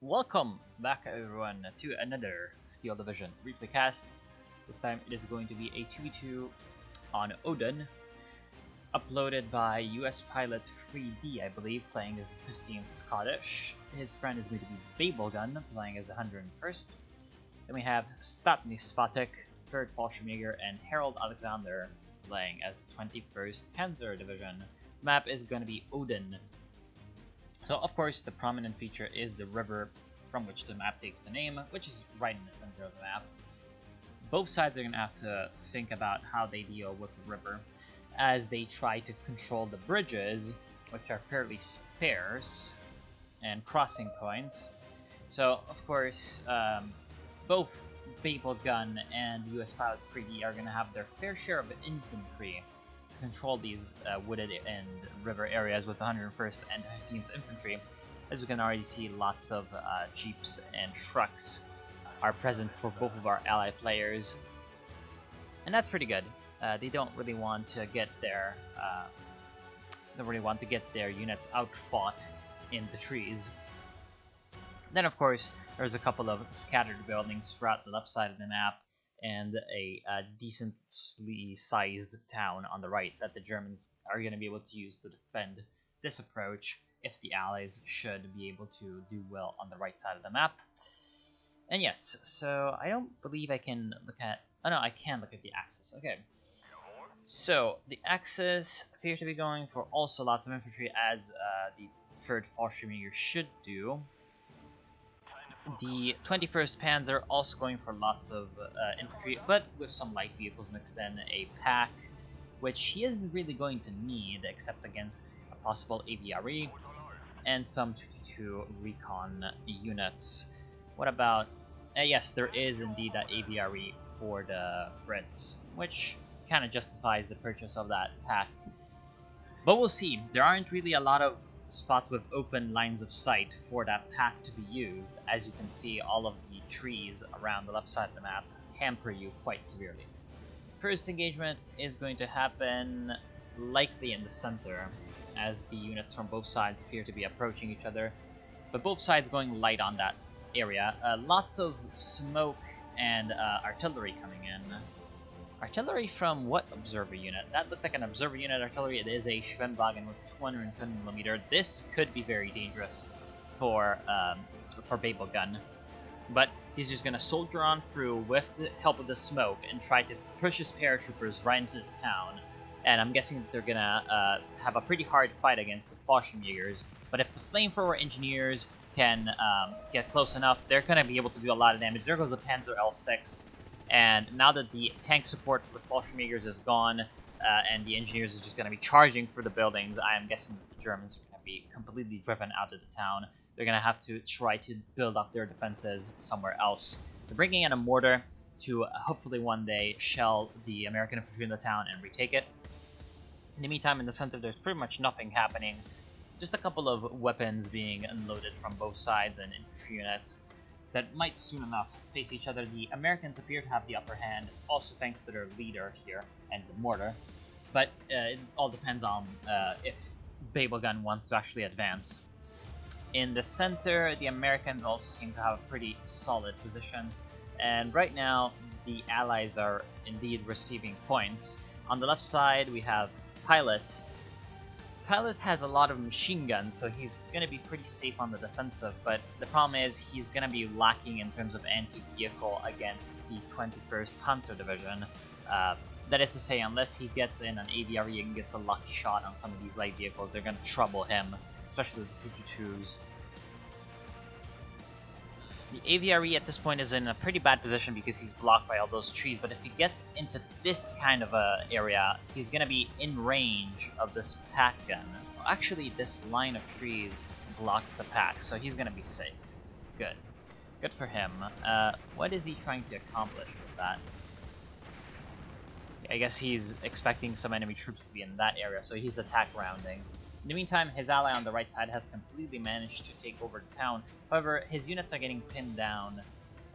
Welcome back everyone to another Steel Division replay cast. This time it is going to be a 2v2 on Odin, uploaded by US Pilot 3D, I believe, playing as the 15th Scottish. His friend is going to be Babelgun, playing as the 101st. Then we have Statny Spatek, 3rd Fallschirmjäger, and Harold Alexander, playing as the 21st Panzer Division. The map is going to be Odin. So of course the prominent feature is the river from which the map takes the name, which is right in the center of the map. Both sides are going to have to think about how they deal with the river as they try to control the bridges, which are fairly sparse, and crossing points. So of course both Babelgun and US Pilot 3D are going to have their fair share of infantry control these wooded and river areas with 101st and 15th Infantry. As you can already see, lots of jeeps and trucks are present for both of our ally players, and that's pretty good. They don't really want to get their units outfought in the trees. Then of course there's a couple of scattered buildings throughout the left side of the map, and a decently sized town on the right that the Germans are going to be able to use to defend this approach if the Allies should be able to do well on the right side of the map. And yes, so I don't believe I can look at... Oh no, I can look at the Axis. Okay. So the Axis appear to be going for also lots of infantry, as the 3rd Fallschirmjäger should do. The 21st Panzer also going for lots of infantry, but with some light vehicles mixed in, a pack, which he isn't really going to need except against a possible AVRE, and some 22 recon units. What about... yes, there is indeed that AVRE for the Brits, which kind of justifies the purchase of that pack. But we'll see. There aren't really a lot of spots with open lines of sight for that pack to be used. As you can see, all of the trees around the left side of the map hamper you quite severely. First engagement is going to happen likely in the center, as the units from both sides appear to be approaching each other, but both sides going light on that area. Lots of smoke and artillery coming in. Artillery from what observer unit? That looked like an observer unit artillery. It is a Schwemmwagen with 210mm. This could be very dangerous for Babelgun, but he's just gonna soldier on through with the help of the smoke and try to push his paratroopers right into the town. And I'm guessing that they're gonna have a pretty hard fight against the Fallschirmjägers. But if the flamethrower engineers can get close enough, they're gonna be able to do a lot of damage. There goes a Panzer L6. And now that the tank support with Fallschirmjägers is gone, and the engineers are just going to be charging for the buildings, I am guessing that the Germans are going to be completely driven out of the town. They're going to have to try to build up their defenses somewhere else. They're bringing in a mortar to hopefully one day shell the American infantry in the town and retake it. In the meantime, in the center, there's pretty much nothing happening. Just a couple of weapons being unloaded from both sides and infantry units that might soon enough face each other. The Americans appear to have the upper hand, also thanks to their leader here and the mortar. But it all depends on if Babelgun wants to actually advance. In the center, the Americans also seem to have pretty solid positions, and right now the Allies are indeed receiving points. On the left side, we have Pilot. Pilot has a lot of machine guns, so he's going to be pretty safe on the defensive, but the problem is he's going to be lacking in terms of anti-vehicle against the 21st Panzer Division. That is to say, unless he gets in an AVRE and gets a lucky shot on some of these light vehicles, they're going to trouble him, especially the 222s. The AVRE at this point is in a pretty bad position because he's blocked by all those trees, but if he gets into this kind of a area, he's going to be in range of this pack gun. Actually, this line of trees blocks the pack, so he's going to be safe. Good. Good for him. What is he trying to accomplish with that? I guess he's expecting some enemy troops to be in that area, so he's attack rounding. In the meantime, his ally on the right side has completely managed to take over the town. However, his units are getting pinned down,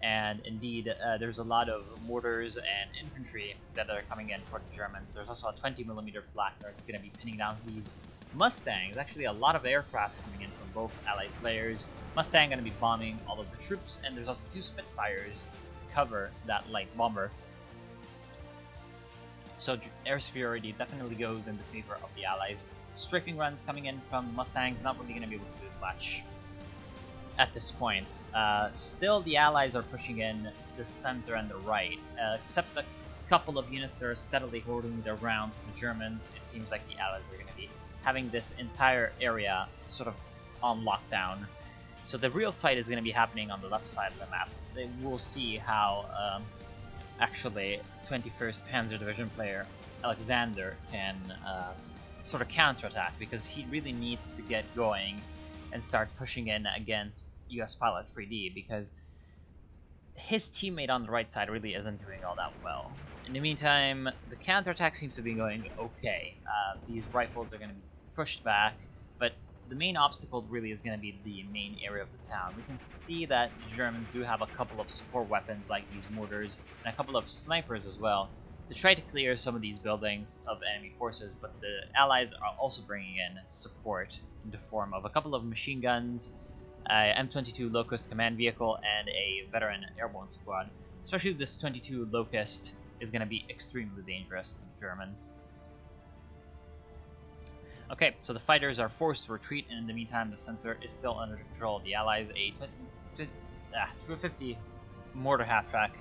and indeed, there's a lot of mortars and infantry that are coming in for the Germans. There's also a 20mm flak that's going to be pinning down these Mustangs. Actually, a lot of aircraft coming in from both allied players. Mustang going to be bombing all of the troops, and there's also 2 Spitfires to cover that light bomber. So air superiority definitely goes in the favor of the allies. Strafing runs coming in from Mustangs, not really going to be able to do much at this point. Still, the allies are pushing in the center and the right, except a couple of units that are steadily holding their ground from the Germans. It seems like the allies are going to be having this entire area sort of on lockdown. So the real fight is going to be happening on the left side of the map. We'll see how actually 21st Panzer Division player Alexander can sort of counterattack, because he really needs to get going and start pushing in against US Pilot 3D, because his teammate on the right side really isn't doing all that well. In the meantime, the counterattack seems to be going okay. These rifles are going to be pushed back, but the main obstacle really is going to be the main area of the town. We can see that the Germans do have a couple of support weapons like these mortars and a couple of snipers as well to try to clear some of these buildings of enemy forces, but the allies are also bringing in support in the form of a couple of machine guns, M22 Locust command vehicle, and a veteran airborne squad. Especially this 22 Locust is going to be extremely dangerous to the Germans. Okay, so the fighters are forced to retreat, and in the meantime the center is still under control of the allies. A 250 mortar half-track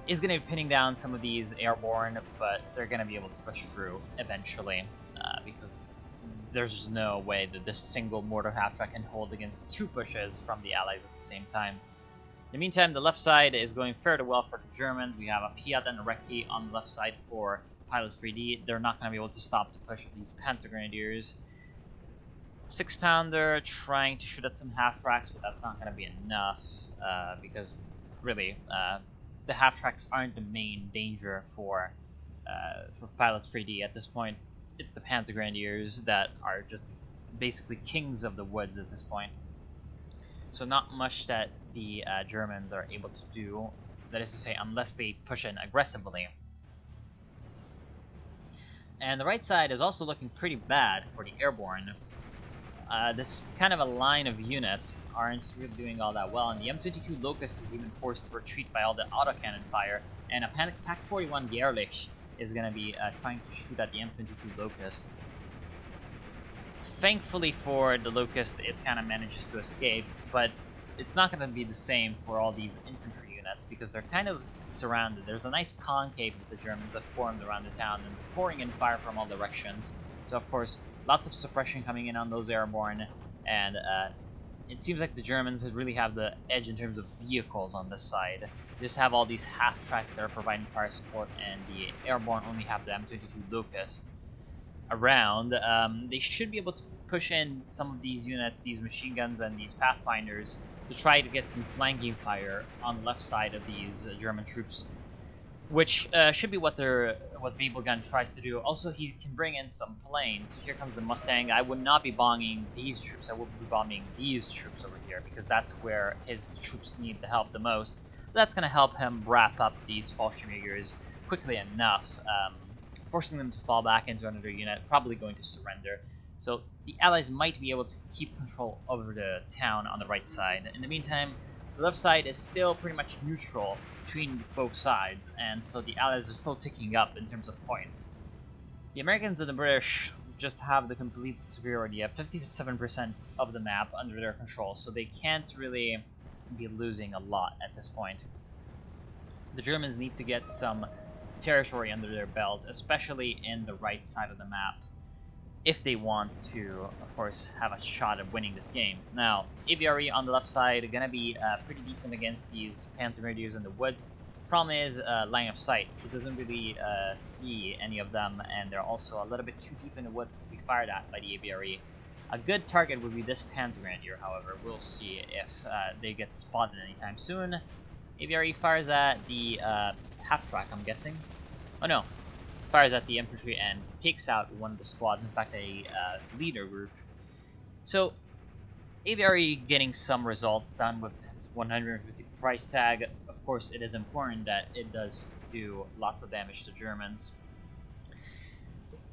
is going to be pinning down some of these airborne, but they're going to be able to push through eventually, because there's no way that this single mortar half-track can hold against 2 pushes from the allies at the same time. In the meantime, the left side is going fairly well for the Germans. We have a Piat and a Recce on the left side for Pilot 3D. They're not going to be able to stop the push of these Panzer Grenadiers. 6-pounder trying to shoot at some half-tracks, but that's not going to be enough, because really, the half-tracks aren't the main danger for Pilot 3D at this point. It's the Panzer Grenadiers that are just basically kings of the woods at this point. So not much that the Germans are able to do, that is to say, unless they push in aggressively. And the right side is also looking pretty bad for the airborne. This kind of a line of units aren't really doing all that well, and the M22 Locust is even forced to retreat by all the autocannon fire, and a Pack 41 Gerlich is going to be trying to shoot at the M22 Locust. Thankfully for the Locust, it kind of manages to escape, but it's not going to be the same for all these infantry units, because they're kind of surrounded. There's a nice concave that the Germans have formed around the town, and pouring in fire from all directions. So of course, lots of suppression coming in on those airborne, and it seems like the Germans really have the edge in terms of vehicles on this side. They just have all these half-tracks that are providing fire support, and the airborne only have the M22 Locust around. They should be able to push in some of these units, these machine guns and these Pathfinders, to try to get some flanking fire on the left side of these German troops, which should be what Babelgun tries to do. Also, he can bring in some planes. Here comes the Mustang. I would not be bombing these troops. I would be bombing these troops over here, because that's where his troops need the help the most. That's going to help him wrap up these Fallschirmjägers quickly enough, forcing them to fall back into another unit, probably going to surrender. So the Allies might be able to keep control over the town on the right side. In the meantime, the left side is still pretty much neutral between both sides, and so the Allies are still ticking up in terms of points. The Americans and the British just have the complete superiority at 57% of the map under their control, so they can't really be losing a lot at this point. The Germans need to get some territory under their belt, especially in the right side of the map, if they want to, of course, have a shot at winning this game. Now, AVRE on the left side are going to be pretty decent against these Panzer Grenadiers in the woods. Problem is line of sight. He doesn't really see any of them, and they're also a little bit too deep in the woods to be fired at by the AVRE. A good target would be this Panzer Grenadier, however. We'll see if they get spotted anytime soon. AVRE fires at the half-track, I'm guessing. Oh no. Fires at the infantry and takes out one of the squads, in fact a leader group. So AVRE getting some results done with its 150 price tag. Of course, it is important that it does do lots of damage to Germans.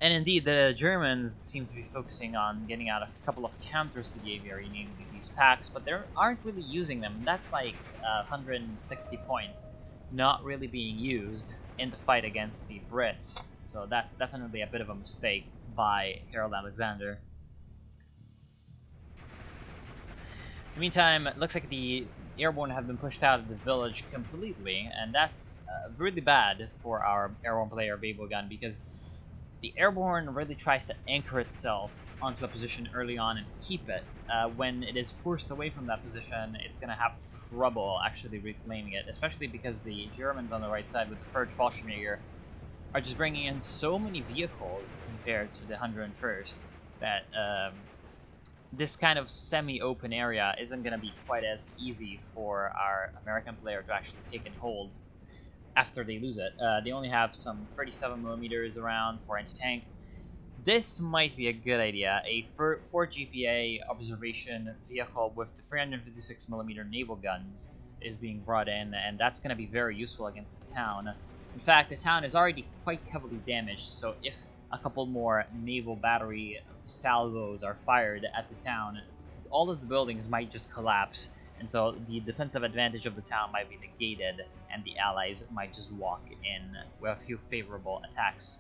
And indeed, the Germans seem to be focusing on getting out a couple of counters to the aviary, namely these packs, but they aren't really using them. That's like 160 points not really being used in the fight against the Brits. So that's definitely a bit of a mistake by Harold Alexander. In the meantime, it looks like the airborne have been pushed out of the village completely, and that's really bad for our airborne player Babelgun, because the airborne really tries to anchor itself onto a position early on and keep it. When it is forced away from that position, it's going to have trouble actually reclaiming it, especially because the Germans on the right side with the third Fallschirmjäger are just bringing in so many vehicles compared to the 101st that this kind of semi-open area isn't going to be quite as easy for our American player to actually take and hold after they lose it. They only have some 37mm around for anti-tank. This might be a good idea. A 4 GPA observation vehicle with the 356mm naval guns is being brought in, and that's going to be very useful against the town. In fact, the town is already quite heavily damaged, so if a couple more naval battery salvos are fired at the town, all of the buildings might just collapse, and so the defensive advantage of the town might be negated, and the allies might just walk in with a few favorable attacks.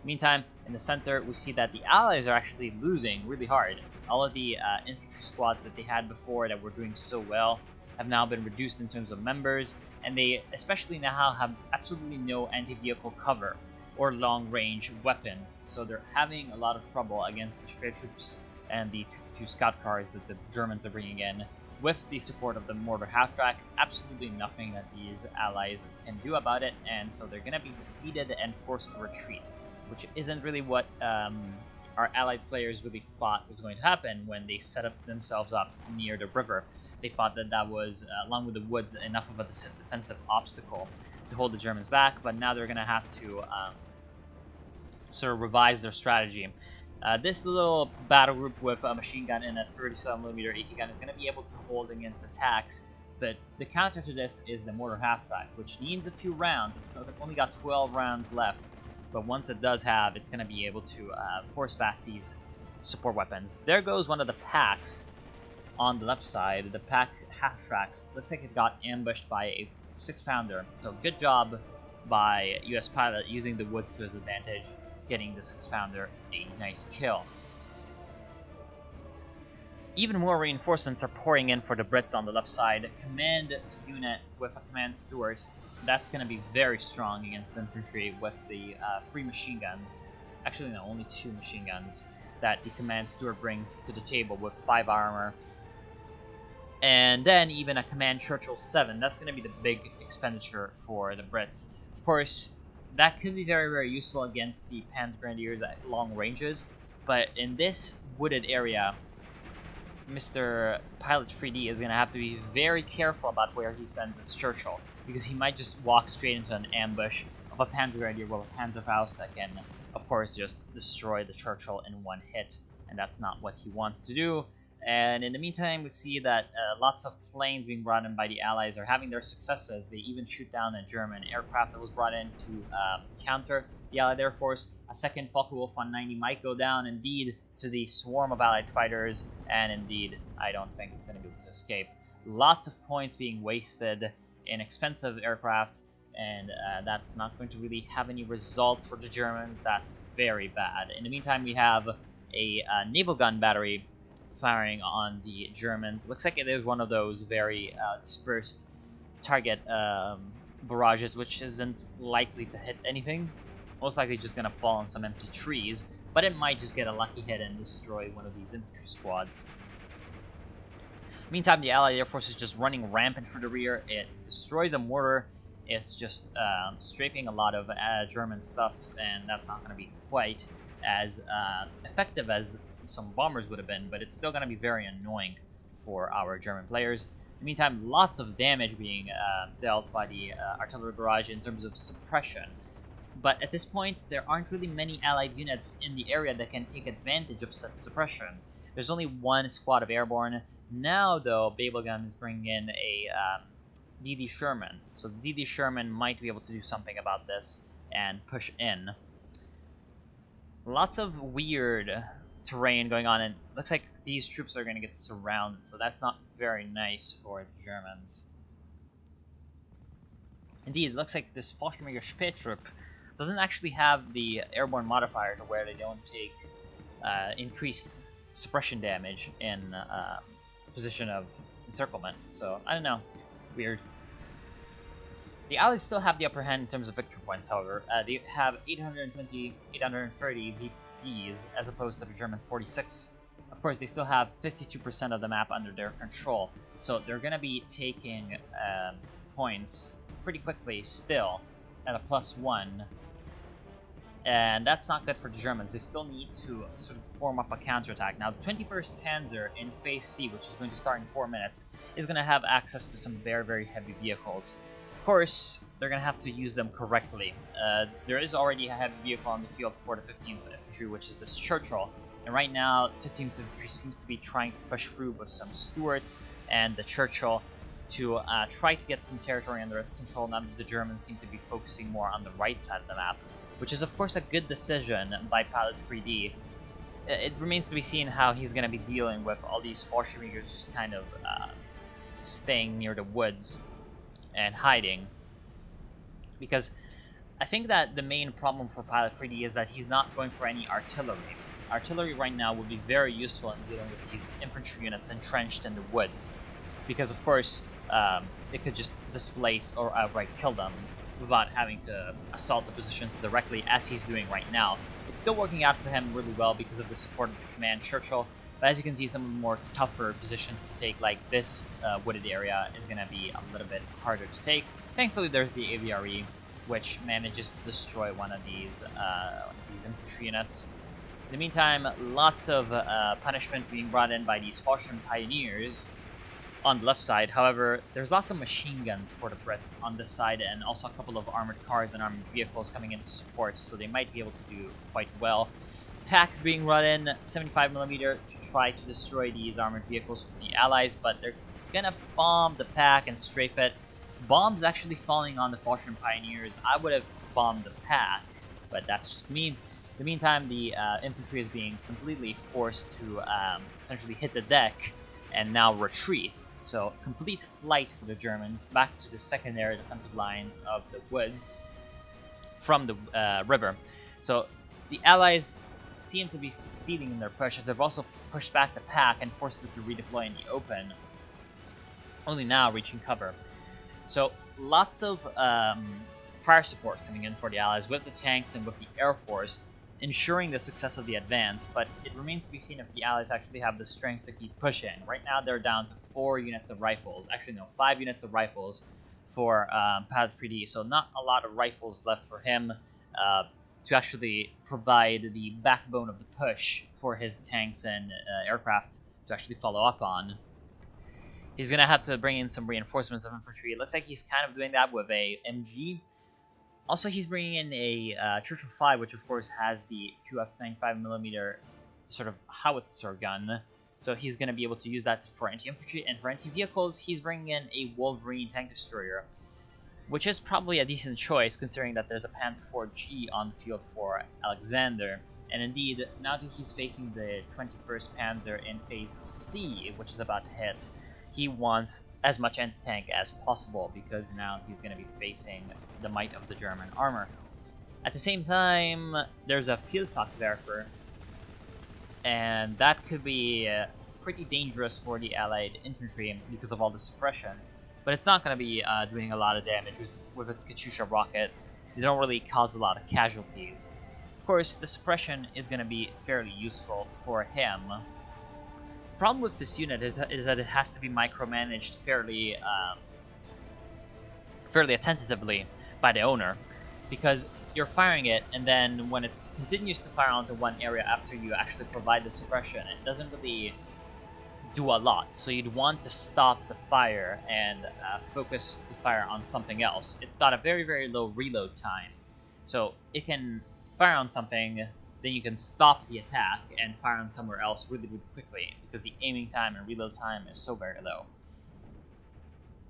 Meantime, in the center, we see that the allies are actually losing really hard. All of the infantry squads that they had before that were doing so well have now been reduced in terms of members, and they especially now have absolutely no anti-vehicle cover or long-range weapons, so they're having a lot of trouble against the Speer troops and the 222 scout cars that the Germans are bringing in. With the support of the mortar half-track, absolutely nothing that these allies can do about it, and so they're going to be defeated and forced to retreat, which isn't really what our allied players really thought was going to happen when they set up themselves up near the river. They thought that that was, along with the woods, enough of a defensive obstacle to hold the Germans back, but now they're going to have to sort of revise their strategy. This little battle group with a machine gun and a 37mm AT gun is going to be able to hold against attacks, but the counter to this is the mortar half-track, which needs a few rounds. It's only got 12 rounds left, but once it does have, it's going to be able to force back these support weapons. There goes one of the packs on the left side. The pack half-tracks. Looks like it got ambushed by a 6-pounder, so good job by US Pilot using the woods to his advantage, getting the 6-pounder a nice kill. Even more reinforcements are pouring in for the Brits on the left side. Command unit with a command Stuart. That's going to be very strong against infantry with the 3 machine guns. Actually, no, only 2 machine guns that the command Stuart brings to the table with 5 armor. And then even a command Churchill 7. That's going to be the big expenditure for the Brits. Of course, that could be very, very useful against the Panzergrenadiers at long ranges, but in this wooded area, Mr. Pilot 3D is going to have to be very careful about where he sends his Churchill, because he might just walk straight into an ambush of a Panzergrenadier with a Panzerfaust that can, of course, just destroy the Churchill in one hit, and that's not what he wants to do. And in the meantime, we see that lots of planes being brought in by the Allies are having their successes. They even shoot down a German aircraft that was brought in to counter the Allied Air Force. A second Focke-Wulf 190 might go down, indeed, to the swarm of Allied fighters, and indeed, I don't think it's going to be able to escape. Lots of points being wasted in expensive aircraft, and that's not going to really have any results for the Germans. That's very bad. In the meantime, we have a naval gun battery firing on the Germans. Looks like it is one of those very dispersed target barrages, which isn't likely to hit anything. Most likely just going to fall on some empty trees, but it might just get a lucky hit and destroy one of these infantry squads. Meantime, the Allied Air Force is just running rampant for the rear. It destroys a mortar. It's just strafing a lot of German stuff, and that's not going to be quite as effective as some bombers would have been, but it's still going to be very annoying for our German players. In the meantime, lots of damage being dealt by the artillery barrage in terms of suppression. But at this point, there aren't really many Allied units in the area that can take advantage of such suppression. There's only 1 squad of airborne. Now, though, Babelgun is bringing in a D.D. Sherman. So D.D. Sherman might be able to do something about this and push in. Lots of weird terrain going on, and looks like these troops are going to get surrounded, so that's not very nice for the Germans. Indeed, it looks like this Fallschirmjäger Spähtrupp doesn't actually have the airborne modifier to where they don't take increased suppression damage in position of encirclement. So, I don't know. Weird. The Allies still have the upper hand in terms of victory points, however. They have 820, 830 VPs as opposed to the German 46. Of course, they still have 52% of the map under their control, so they're going to be taking points pretty quickly still at a +1. And that's not good for the Germans. They still need to sort of form up a counterattack. Now, the 21st Panzer in Phase C, which is going to start in 4 minutes, is going to have access to some very, very heavy vehicles. Of course, they're going to have to use them correctly. There is already a heavy vehicle on the field for the 15th Infantry, which is this Churchill. And right now, the 15th Infantry seems to be trying to push through with some Stuarts and the Churchill to try to get some territory under its control. Now that the Germans seem to be focusing more on the right side of the map, which is of course a good decision by Pilot 3D. It remains to be seen how he's going to be dealing with all these Fallschirmjägers just kind of staying near the woods and hiding. Because I think that the main problem for Pilot 3D is that he's not going for any artillery. Artillery right now would be very useful in dealing with these infantry units entrenched in the woods. Because of course, it could just displace or outright kill them without having to assault the positions directly as he's doing right now. It's still working out for him really well because of the support of the command Churchill, but as you can see, some of the more tougher positions to take, like this wooded area, is going to be a little bit harder to take. Thankfully, there's the AVRE, which manages to destroy one of these infantry units. In the meantime, lots of punishment being brought in by these Fallschirm Pioneers on the left side. However, there's lots of machine guns for the Brits on this side, and also a couple of armored cars and armored vehicles coming in to support, so they might be able to do quite well. Pack being run in 75mm to try to destroy these armored vehicles for the Allies, but they're gonna bomb the Pack and strafe it. Bombs actually falling on the Fallschirm Pioneers. I would have bombed the Pack, but that's just me. In the meantime, the infantry is being completely forced to essentially hit the deck and now retreat. So, complete flight for the Germans back to the secondary defensive lines of the woods from the river. So, the Allies seem to be succeeding in their push. They've also pushed back the Pack and forced it to redeploy in the open, only now reaching cover. So, lots of fire support coming in for the Allies with the tanks and with the Air Force, ensuring the success of the advance, but it remains to be seen if the Allies actually have the strength to keep pushing. Right now they're down to 4 units of rifles, actually no, 5 units of rifles for Pilot 3D, so not a lot of rifles left for him to actually provide the backbone of the push for his tanks and aircraft to actually follow up on. He's going to have to bring in some reinforcements of infantry. It looks like he's kind of doing that with a MG. Also, he's bringing in a Churchill 5, which of course has the QF 95mm sort of howitzer gun. So he's going to be able to use that for anti-infantry. And for anti-vehicles, he's bringing in a Wolverine tank destroyer, which is probably a decent choice considering that there's a Panzer IV-G on the field for Alexander. And indeed, now that he's facing the 21st Panzer in Phase C, which is about to hit, he wants as much anti-tank as possible because now he's going to be facing the might of the German armor. At the same time, there's a Vielfachwerfer, and that could be pretty dangerous for the Allied infantry because of all the suppression. But it's not going to be doing a lot of damage with its Katyusha rockets. They don't really cause a lot of casualties. Of course, the suppression is going to be fairly useful for him. The problem with this unit is that it has to be micromanaged fairly attentively by the owner, because you're firing it, and then when it continues to fire onto one area after you actually provide the suppression, it doesn't really do a lot. So you'd want to stop the fire and focus the fire on something else. It's got a very, very low reload time, so it can fire on something, then you can stop the attack and fire on somewhere else really, really quickly, because the aiming time and reload time is so very low.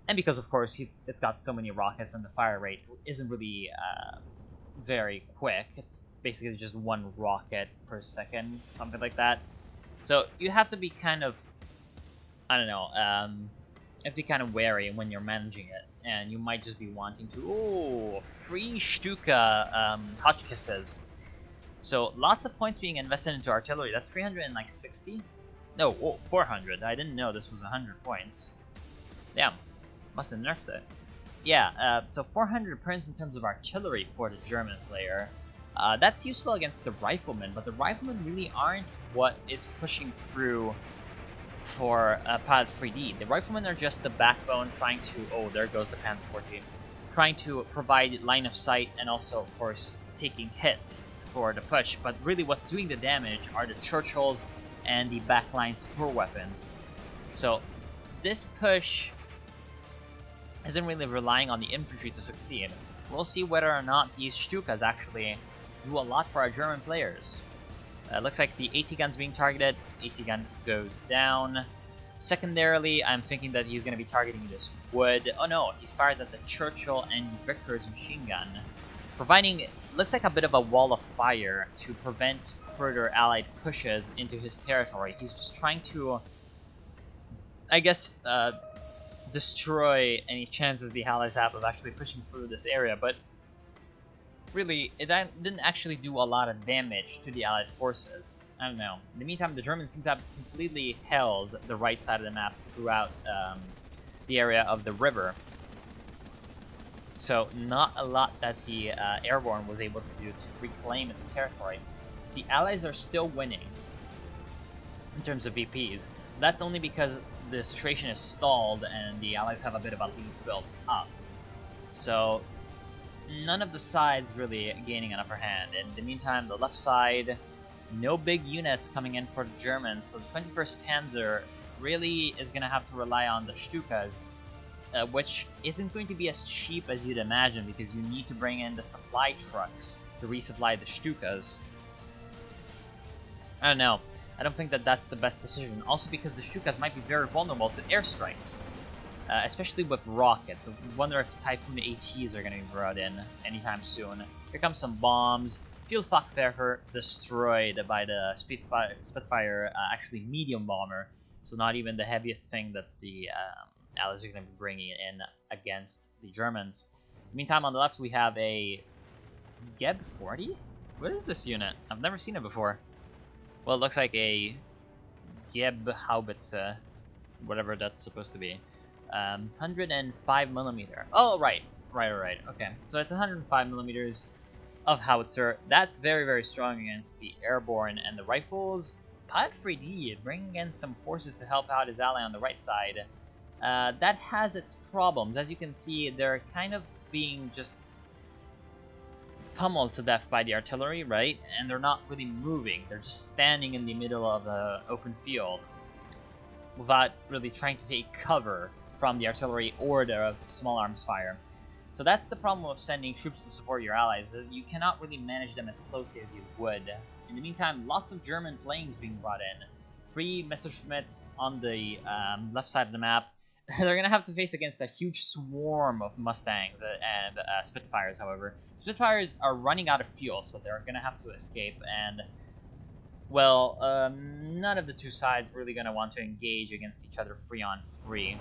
And because, of course, it's got so many rockets and the fire rate isn't really very quick. It's basically just one rocket per second, something like that. So you have to be kind of, I don't know, you have to be kind of wary when you're managing it, and you might just be wanting to, oh, free Stuka Hotchkisses. So lots of points being invested into artillery. That's 360? No, 400. I didn't know this was 100 points. Damn, must have nerfed it. Yeah, so 400 points in terms of artillery for the German player. That's useful against the riflemen, but the riflemen really aren't what is pushing through for Pilot 3D. The riflemen are just the backbone trying to, oh, there goes the Panzer 4G, trying to provide line of sight and also, of course, taking hits for the push. But really what's doing the damage are the Churchills and the backline support weapons. So this push isn't really relying on the infantry to succeed. We'll see whether or not these Stukas actually do a lot for our German players. Looks like the AT gun's being targeted. AT gun goes down. Secondarily, I'm thinking that he's going to be targeting this wood. Oh no, he fires at the Churchill and Vickers machine gun, providing, looks like a bit of a wall of fire to prevent further Allied pushes into his territory. He's just trying to, I guess, destroy any chances the Allies have of actually pushing through this area, but really, it didn't actually do a lot of damage to the Allied forces. I don't know. In the meantime, the Germans seem to have completely held the right side of the map throughout the area of the river. So not a lot that the Airborne was able to do to reclaim its territory. The Allies are still winning in terms of VPs. That's only because the situation is stalled and the Allies have a bit of a lead built up. So none of the sides really gaining an upper hand. In the meantime, the left side, no big units coming in for the Germans, so the 21st Panzer really is going to have to rely on the Stukas, which isn't going to be as cheap as you'd imagine because you need to bring in the supply trucks to resupply the Stukas. I don't know. I don't think that that's the best decision. Also because the Stukas might be very vulnerable to airstrikes, especially with rockets. I wonder if Typhoon ATs are going to be brought in anytime soon. Here comes some bombs. Vielfachwerfer destroyed by the Spitfire, actually medium bomber. So not even the heaviest thing that the Allies are going to be bringing in against the Germans. Meantime, on the left we have a Geb 40? What is this unit? I've never seen it before. Well, it looks like a Geb Haubitze, whatever that's supposed to be. 105 millimeter. Oh, right. Okay, so it's 105 millimeters of howitzer. That's very, very strong against the airborne and the rifles. Pilot 3D bringing in some forces to help out his ally on the right side. That has its problems. As you can see, they're kind of being just pummeled to death by the artillery, right? And they're not really moving. They're just standing in the middle of the open field without really trying to take cover from the artillery or the small arms fire. So that's the problem of sending troops to support your allies. You cannot really manage them as closely as you would. In the meantime, lots of German planes being brought in. 3 Messerschmitts on the left side of the map. They're going to have to face against a huge swarm of Mustangs and Spitfires, however. Spitfires are running out of fuel, so they're going to have to escape. And, well, none of the two sides really going to want to engage against each other free on free.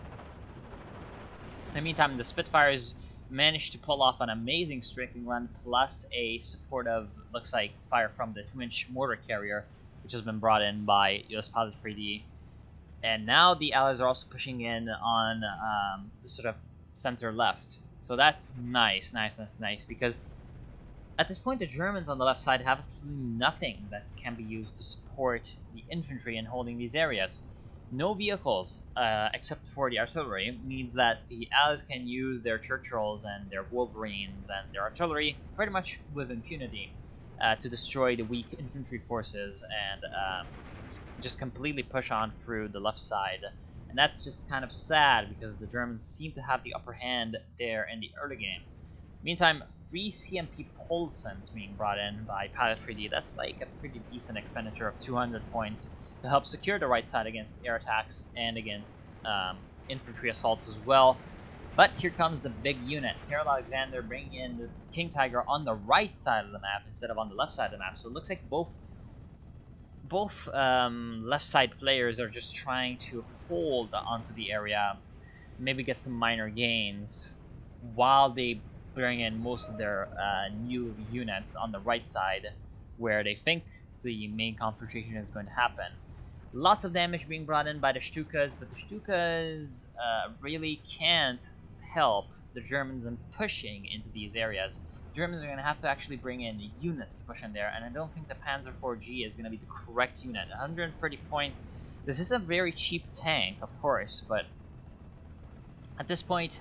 In the meantime, the Spitfires managed to pull off an amazing striking run, plus a supportive, looks like, fire from the 2-inch mortar carrier, which has been brought in by US Pilot 3D. And now the Allies are also pushing in on the sort of center left. So that's nice, because at this point the Germans on the left side have absolutely nothing that can be used to support the infantry in holding these areas. No vehicles, except for the artillery, means that the Allies can use their Churchills and their Wolverines and their artillery pretty much with impunity to destroy the weak infantry forces and just completely push on through the left side. And that's just kind of sad because the Germans seem to have the upper hand there in the early game. Meantime, 3 CMP Polsons being brought in by Pilot 3D. That's like a pretty decent expenditure of 200 points to help secure the right side against air attacks and against infantry assaults as well. But here comes the big unit. Harold Alexander bringing in the King Tiger on the right side of the map instead of on the left side of the map. So it looks like both left side players are just trying to hold onto the area, maybe get some minor gains, while they bring in most of their new units on the right side, where they think the main confrontation is going to happen. Lots of damage being brought in by the Stukas, but the Stukas really can't help the Germans in pushing into these areas. The Germans are going to have to actually bring in units to push in there, and I don't think the Panzer IV-G is going to be the correct unit. 130 points. This is a very cheap tank, of course, but at this point,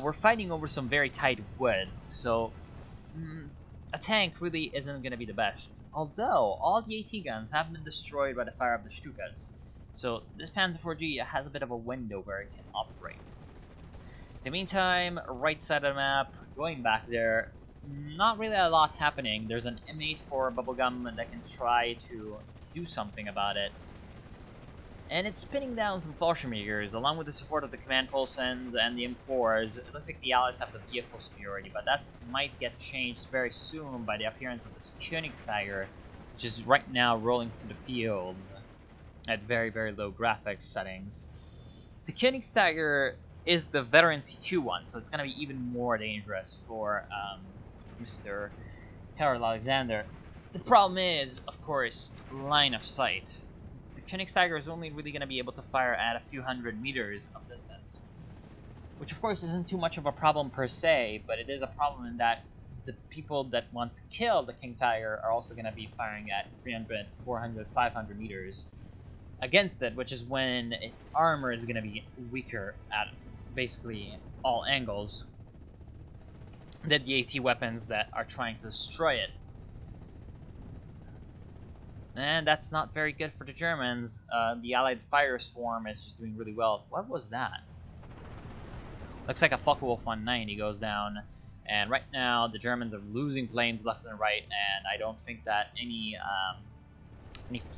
we're fighting over some very tight woods, so a tank really isn't going to be the best. Although, all the AT guns have been destroyed by the fire of the Stukas, so this Panzer IV-G has a bit of a window where it can operate. In the meantime, right side of the map, going back there, not really a lot happening. There's an M8 for Bubblegum that can try to do something about it. And it's pinning down some Fallschirmjägers, along with the support of the Command Pulsens and the M4s. It looks like the Allies have the vehicle superiority, but that might get changed very soon by the appearance of this Königstiger, which is right now rolling through the fields at very, very low graphics settings. The Königstiger is the veteran C2 one, so it's going to be even more dangerous for Mr. Harold Alexander. The problem is, of course, line of sight. The Königstiger is only really going to be able to fire at a few hundred meters of distance, which of course isn't too much of a problem per se, but it is a problem in that the people that want to kill the King Tiger are also going to be firing at 300, 400, 500 meters against it, which is when its armor is going to be weaker at basically all angles than the AT weapons that are trying to destroy it. And that's not very good for the Germans. The Allied fire swarm is just doing really well. What was that? Looks like a Focke-Wulf 190 goes down. And right now, the Germans are losing planes left and right, and I don't think that any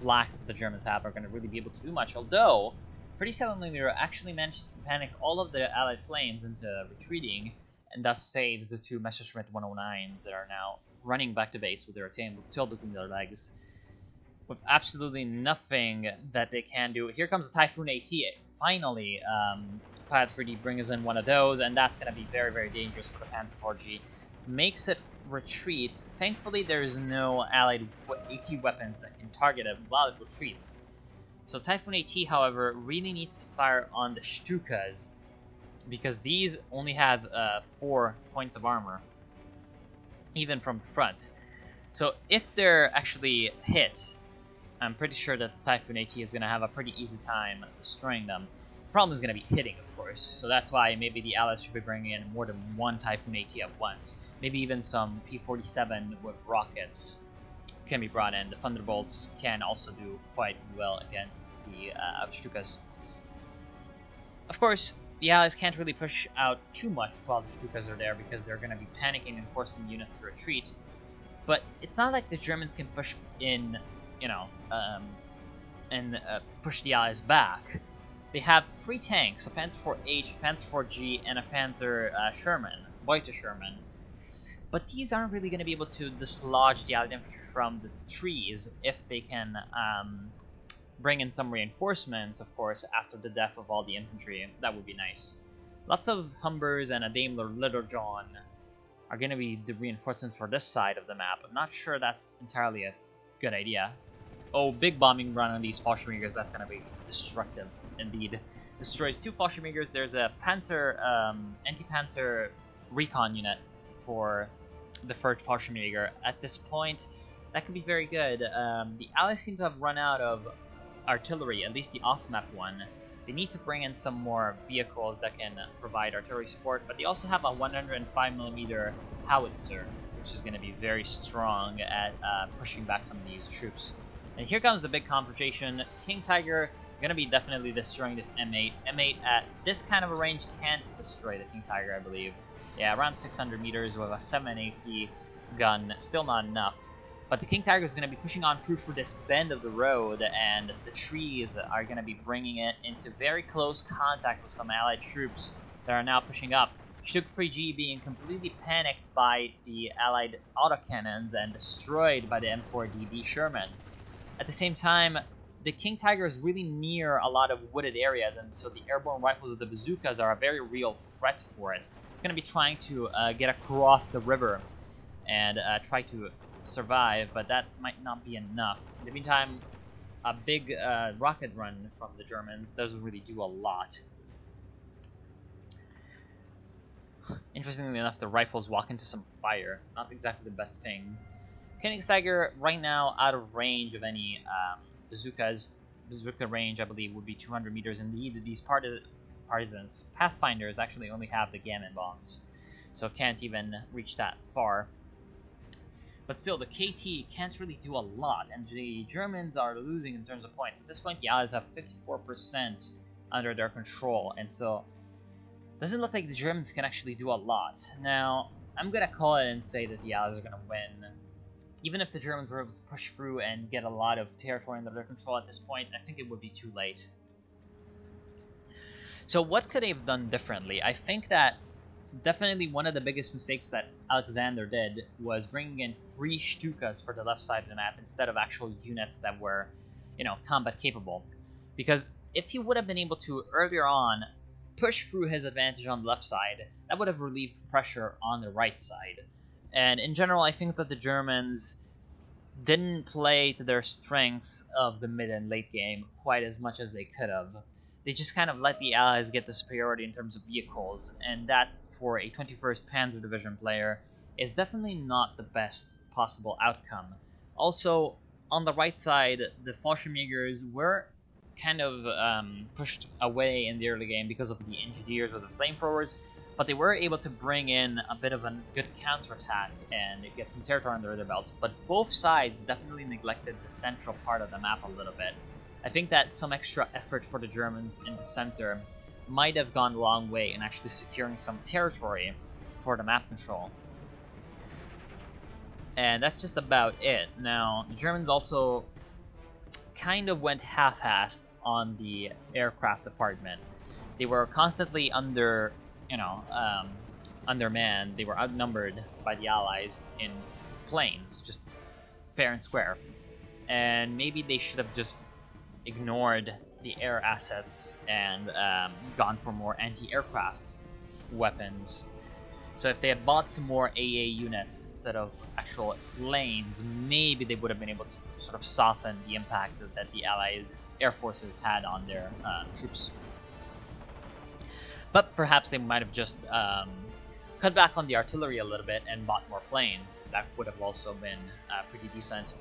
flaks that the Germans have are going to really be able to do much. Although, 37mm actually manages to panic all of the Allied planes into retreating, and thus saves the two Messerschmitt 109s that are now running back to base with their tail between their legs, with absolutely nothing that they can do. Here comes the Typhoon AT. Finally, Pilot 3D brings in one of those, and that's going to be very, very dangerous for the Panzer IV-G. Makes it retreat. Thankfully, there is no Allied AT weapons that can target it while it retreats. So Typhoon AT, however, really needs to fire on the Stukas, because these only have 4 points of armor, even from the front. So if they're actually hit, I'm pretty sure that the Typhoon AT is going to have a pretty easy time destroying them. The problem is going to be hitting, of course, so that's why maybe the Allies should be bringing in more than one Typhoon AT at once. Maybe even some P-47 with rockets can be brought in. The Thunderbolts can also do quite well against the Stukas. Of course, the Allies can't really push out too much while the Stukas are there, because they're going to be panicking and forcing units to retreat. But it's not like the Germans can push in, you know, and push the Allies back. They have 3 tanks, a Panzer IV-H, Panzer IV-G, and a Panzer Sherman, Beute Sherman. But these aren't really going to be able to dislodge the Allied infantry from the trees if they can bring in some reinforcements, of course, after the death of all the infantry. That would be nice. Lots of Humbers and a Daimler Little John are going to be the reinforcements for this side of the map. I'm not sure that's entirely a good idea. Oh, big bombing run on these Fallschirmjägers, that's going to be destructive indeed. Destroys 2 Fallschirmjägers. There's a Panzer, anti-Panzer recon unit for the 3rd Fallschirmjäger. At this point, that could be very good. The Allies seem to have run out of artillery, at least the off-map one. They need to bring in some more vehicles that can provide artillery support, but they also have a 105mm howitzer, which is going to be very strong at pushing back some of these troops. And here comes the big confrontation. King Tiger going to be definitely destroying this M8. M8 at this kind of a range can't destroy the King Tiger, I believe. Yeah, around 600 meters with a 7 AP gun, still not enough. But the King Tiger is going to be pushing on through for this bend of the road, and the trees are going to be bringing it into very close contact with some Allied troops that are now pushing up. Shuk 3G being completely panicked by the allied autocannons and destroyed by the M4DD Sherman. At the same time, the King Tiger is really near a lot of wooded areas, and so the airborne rifles of the bazookas are a very real threat for it. It's going to be trying to get across the river and try to survive, but that might not be enough. In the meantime, a big rocket run from the Germans doesn't really do a lot. Interestingly enough, the rifles walk into some fire. Not exactly the best thing. Koenigsegger right now out of range of any bazookas. Bazooka range, I believe, would be 200 meters. Indeed, these partisans, Pathfinders, actually only have the Gammon bombs, so can't even reach that far. But still, the KT can't really do a lot, and the Germans are losing in terms of points. At this point, the Allies have 54% under their control, and so doesn't look like the Germans can actually do a lot. Now, I'm gonna call it and say that the Allies are gonna win. Even if the Germans were able to push through and get a lot of territory under their control at this point, I think it would be too late. So what could they have done differently? I think that definitely one of the biggest mistakes that Alexander did was bringing in 3 Stukas for the left side of the map instead of actual units that were, you know, combat capable. Because if he would have been able to, earlier on, push through his advantage on the left side, that would have relieved pressure on the right side. And in general, I think that the Germans didn't play to their strengths of the mid and late game quite as much as they could have. They just kind of let the Allies get the superiority in terms of vehicles, and that, for a 21st Panzer Division player, is definitely not the best possible outcome. Also, on the right side, the Fallschirmjägers were kind of pushed away in the early game because of the engineers or the flamethrowers, but they were able to bring in a bit of a good counterattack and get some territory under their belt. But both sides definitely neglected the central part of the map a little bit. I think that some extra effort for the Germans in the center might have gone a long way in actually securing some territory for the map control. And that's just about it. Now, the Germans also kind of went half-assed on the aircraft department. They were constantly undermanned. They were outnumbered by the Allies in planes, just fair and square. And maybe they should have just ignored the air assets and gone for more anti-aircraft weapons. So if they had bought some more AA units instead of actual planes, maybe they would have been able to sort of soften the impact that the Allied air forces had on their troops. But perhaps they might have just cut back on the artillery a little bit and bought more planes. That would have also been pretty decent.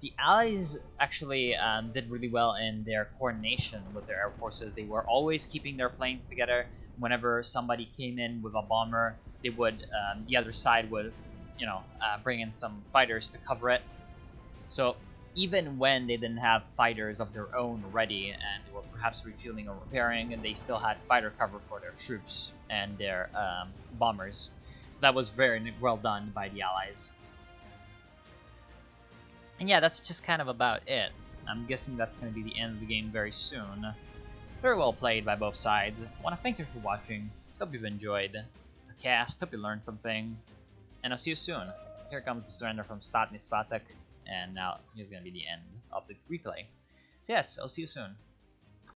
The Allies actually did really well in their coordination with their air forces. They were always keeping their planes together. Whenever somebody came in with a bomber, they would, the other side would, bring in some fighters to cover it. So even when they didn't have fighters of their own ready and they were perhaps refueling or repairing, and they still had fighter cover for their troops and their bombers. So that was very well done by the Allies. And yeah, that's just kind of about it. I'm guessing that's going to be the end of the game very soon. Very well played by both sides. I want to thank you for watching. Hope you've enjoyed the cast. Hope you learned something. And I'll see you soon. Here comes the surrender from Statny Svatek. And now here's going to be the end of the replay. So yes, I'll see you soon.